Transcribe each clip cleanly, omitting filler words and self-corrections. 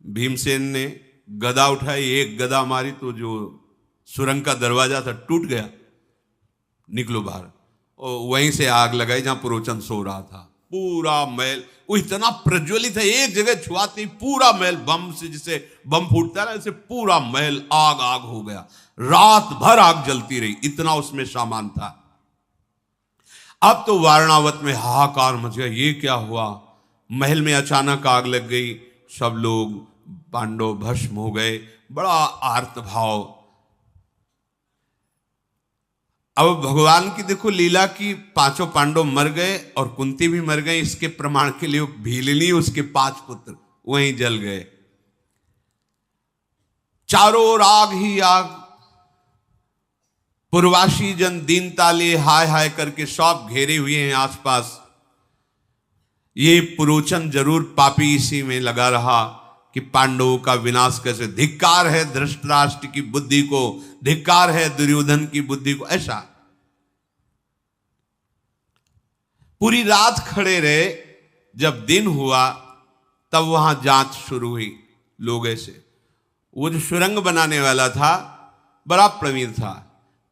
भीमसेन ने गदा उठाई, एक गदा मारी तो जो सुरंग का दरवाजा था टूट गया, निकलो बाहर। और वहीं से आग लगाई जहां पुरोचन सो रहा था। पूरा महल वो इतना प्रज्वलित है, एक जगह छुआती पूरा महल बम से, जिसे बम फूटता है ऐसे पूरा महल आग आग हो गया। रात भर आग जलती रही, इतना उसमें सामान था। अब तो वारणावत में हाहाकार मच गया, ये क्या हुआ? महल में अचानक आग लग गई, सब लोग पांडव भस्म हो गए, बड़ा आर्त भाव। अब भगवान की देखो लीला की, पांचों पांडव मर गए और कुंती भी मर गए। इसके प्रमाण के लिए भीलनी उसके 5 पुत्र वहीं जल गए। चारों ओर आग ही आग। पूर्वासी जन दीन ताले हाय हाय करके सब घेरे हुए हैं आसपास। ये पुरोचन जरूर पापी इसी में लगा रहा कि पांडवों का विनाश कैसे। धिक्कार है धृतराष्ट्र की बुद्धि को, धिक्कार है दुर्योधन की बुद्धि को। ऐसा पूरी रात खड़े रहे। जब दिन हुआ तब वहां जांच शुरू हुई। लोग ऐसे, वो जो सुरंग बनाने वाला था बड़ा प्रवीण था।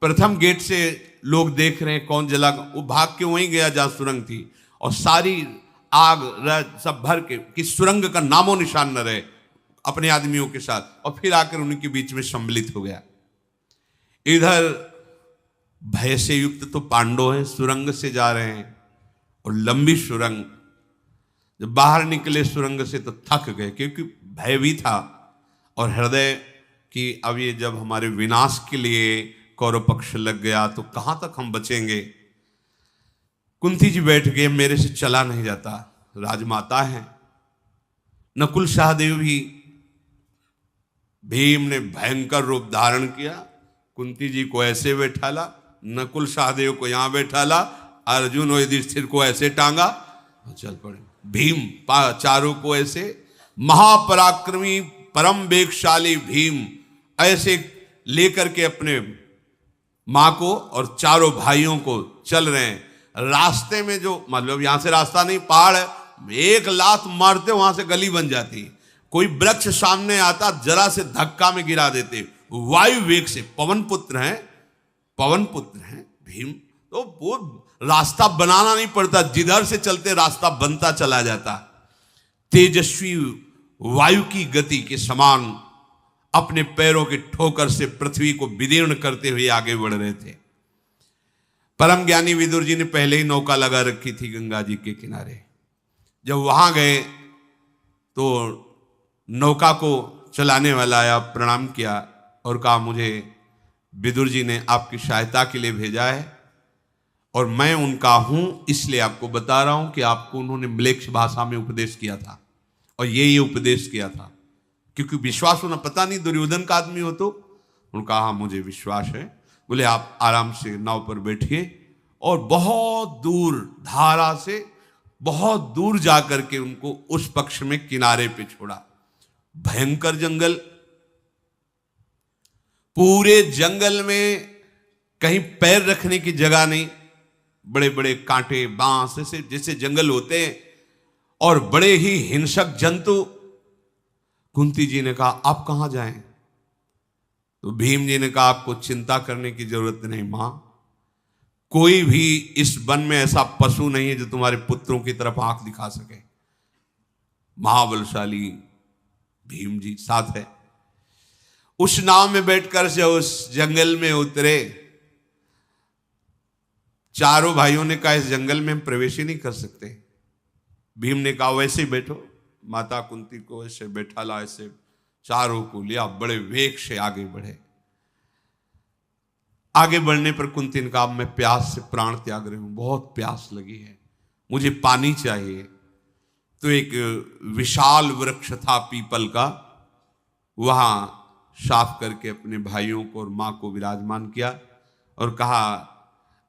प्रथम गेट से लोग देख रहे हैं कौन जला, वो भाग के वहीं गया जहां सुरंग थी, और सारी आग सब भर के कि सुरंग का नामो निशान न रहे, अपने आदमियों के साथ, और फिर आकर उनके बीच में सम्मिलित हो गया। इधर भय से युक्त तो पांडव हैं, सुरंग से जा रहे हैं, और लंबी सुरंग। जब बाहर निकले सुरंग से तो थक गए, क्योंकि भय भी था और हृदय कि अब ये जब हमारे विनाश के लिए कौरव पक्ष लग गया तो कहां तक हम बचेंगे। कुंती जी बैठ गए, मेरे से चला नहीं जाता, राजमाता है। नकुल सहदेव भी, भीम ने भयंकर रूप धारण किया, कुंती जी को ऐसे बैठाला, नकुल सहदेव को यहां बैठाला, अर्जुन और युधिष्ठिर को ऐसे टांगा, चल पड़े। भीम चारों को ऐसे, महापराक्रमी परम वेगशाली भीम ऐसे लेकर के अपने मां को और चारों भाइयों को चल रहे हैं। रास्ते में जो मतलब यहां से रास्ता नहीं, पहाड़ है, एक लात मारते वहां से गली बन जाती। कोई वृक्ष सामने आता जरा से धक्का में गिरा देते, वायु वेग से। पवन पुत्र हैं भीम, तो वो रास्ता बनाना नहीं पड़ता, जिधर से चलते रास्ता बनता चला जाता। तेजस्वी वायु की गति के समान अपने पैरों के ठोकर से पृथ्वी को विदीर्ण करते हुए आगे बढ़ रहे थे। परम ज्ञानी विदुर जी ने पहले ही नौका लगा रखी थी गंगा जी के किनारे। जब वहां गए तो नौका को चलाने वाला आया, प्रणाम किया और कहा, मुझे विदुर जी ने आपकी सहायता के लिए भेजा है और मैं उनका हूं, इसलिए आपको बता रहा हूं कि आपको उन्होंने म्लेच्छ भाषा में उपदेश किया था और ये उपदेश किया था, क्योंकि विश्वास होना, पता नहीं दुर्योधन का आदमी हो तो। उन्होंने कहा, हाँ मुझे विश्वास है। बोले आप आराम से नाव पर बैठिए, और बहुत दूर धारा से बहुत दूर जाकर के उनको उस पक्ष में किनारे पे छोड़ा। भयंकर जंगल, पूरे जंगल में कहीं पैर रखने की जगह नहीं, बड़े बड़े कांटे बांस ऐसे जैसे जंगल होते हैं, और बड़े ही हिंसक जंतु। कुंती जी ने कहा, आप कहां जाएं? तो भीम जी ने कहा, आपको चिंता करने की जरूरत नहीं मां, कोई भी इस वन में ऐसा पशु नहीं है जो तुम्हारे पुत्रों की तरफ आंख दिखा सके। महाबलशाली भीम जी साथ है। उस नाव में बैठकर से उस जंगल में उतरे। चारों भाइयों ने कहा, इस जंगल में हम प्रवेश ही नहीं कर सकते। भीम ने कहा, वैसे ही बैठो। माता कुंती को ऐसे बैठाला, ऐसे चारों को लिया, बड़े वेग से आगे बढ़े। आगे बढ़ने पर कुंती ने कहा, मैं प्यास से प्राण त्याग रही हूं, बहुत प्यास लगी है, मुझे पानी चाहिए। तो एक विशाल वृक्ष था पीपल का, वहां साफ करके अपने भाइयों को और मां को विराजमान किया और कहा,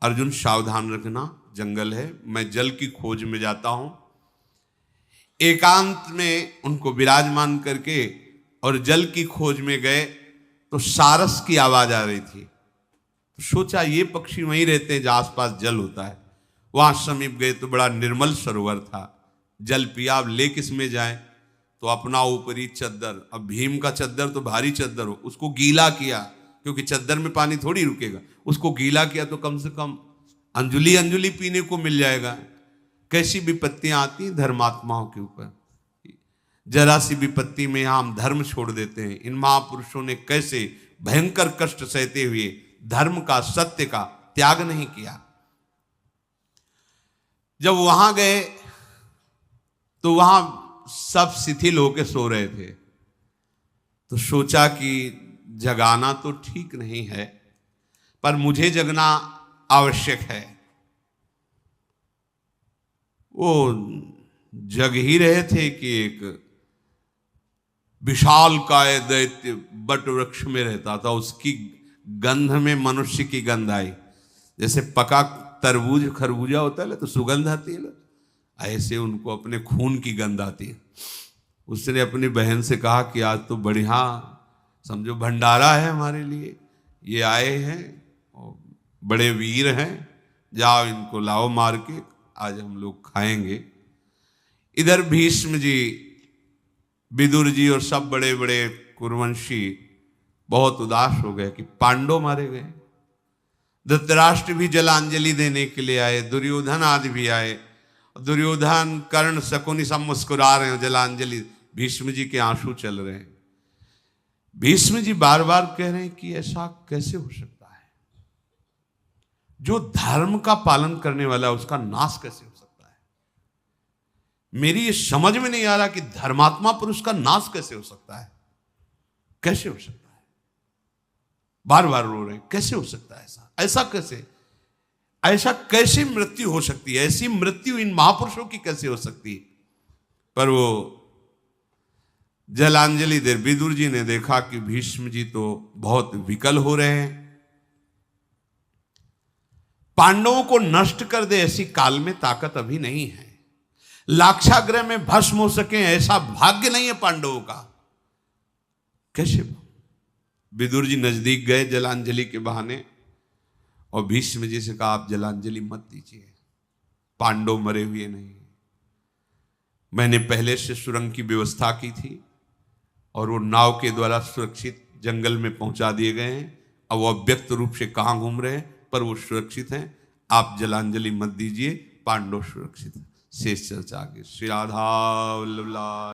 अर्जुन सावधान रखना, जंगल है, मैं जल की खोज में जाता हूं। एकांत में उनको विराजमान करके और जल की खोज में गए तो सारस की आवाज आ रही थी। तो सोचा ये पक्षी वहीं रहते हैं जहां आसपास जल होता है। वहां समीप गए तो बड़ा निर्मल सरोवर था, जल पिया, अब ले किस में जाए। तो तो अपना ऊपरी चद्दर, अब भीम का चद्दर तो भारी चद्दर हो, उसको गीला किया, क्योंकि चद्दर में पानी थोड़ी रुकेगा, उसको गीला किया तो कम से कम अंजुली अंजुली पीने को मिल जाएगा। कैसी विपत्तियां आती धर्मात्माओं के ऊपर, जरा सी विपत्ति में हम धर्म छोड़ देते हैं। इन महापुरुषों ने कैसे भयंकर कष्ट सहते हुए धर्म का, सत्य का त्याग नहीं किया। जब वहां गए तो वहां सब शिथिल होकर सो रहे थे, तो सोचा कि जगाना तो ठीक नहीं है, पर मुझे जगना आवश्यक है। वो जग ही रहे थे कि एक विशाल काय दैत्य बट वृक्ष में रहता था, उसकी गंध में मनुष्य की गंध आई। जैसे पका तरबूज खरबूजा होता है तो सुगंध आती है, ऐसे उनको अपने खून की गंध आती है। उसने अपनी बहन से कहा कि आज तो बढ़िया समझो भंडारा है हमारे लिए, ये आए हैं और बड़े वीर हैं, जाओ इनको लाओ मार के, आज हम लोग खाएंगे। इधर भीष्म जी, विदुर जी और सब बड़े बड़े कुरुवंशी बहुत उदास हो गए कि पांडव मारे गए। धृतराष्ट्र भी जलांजलि देने के लिए आए, दुर्योधन आदि भी आए। दुर्योधन, कर्ण, शकुनि सब मुस्कुरा रहे हैं, जलांजलि, भीष्म जी के आंसू चल रहे हैं। भीष्म जी बार बार कह रहे हैं कि ऐसा कैसे हो सकता है, जो धर्म का पालन करने वाला है उसका नाश कैसे हो सकता है। मेरी ये समझ में नहीं आ रहा कि धर्मात्मा पुरुष का नाश कैसे हो सकता है, कैसे हो सकता है। बार बार रो रहे हैं, कैसे हो सकता है ऐसा, ऐसा कैसे, ऐसा कैसे मृत्यु हो सकती है, ऐसी मृत्यु इन महापुरुषों की कैसे हो सकती है। पर वो जलांजलि दे, विदुर जी ने देखा कि भीष्म जी तो बहुत विकल हो रहे हैं, पांडवों को नष्ट कर दे ऐसी काल में ताकत अभी नहीं है, लाक्षागृह में भस्म हो सके ऐसा भाग्य नहीं है पांडवों का, कैसे। विदुर जी नजदीक गए जलांजलि के बहाने और भीष्म जी से कहा आप जलांजलि मत दीजिए, पांडव मरे हुए नहीं, मैंने पहले से सुरंग की व्यवस्था की थी और वो नाव के द्वारा सुरक्षित जंगल में पहुंचा दिए गए हैं। अब वो अव्यक्त रूप से कहां घूम रहे हैं, पर वो सुरक्षित हैं, आप जलांजलि मत दीजिए, पांडव सुरक्षित है। शेष चर्चा आगे। श्री राधा वल्लभ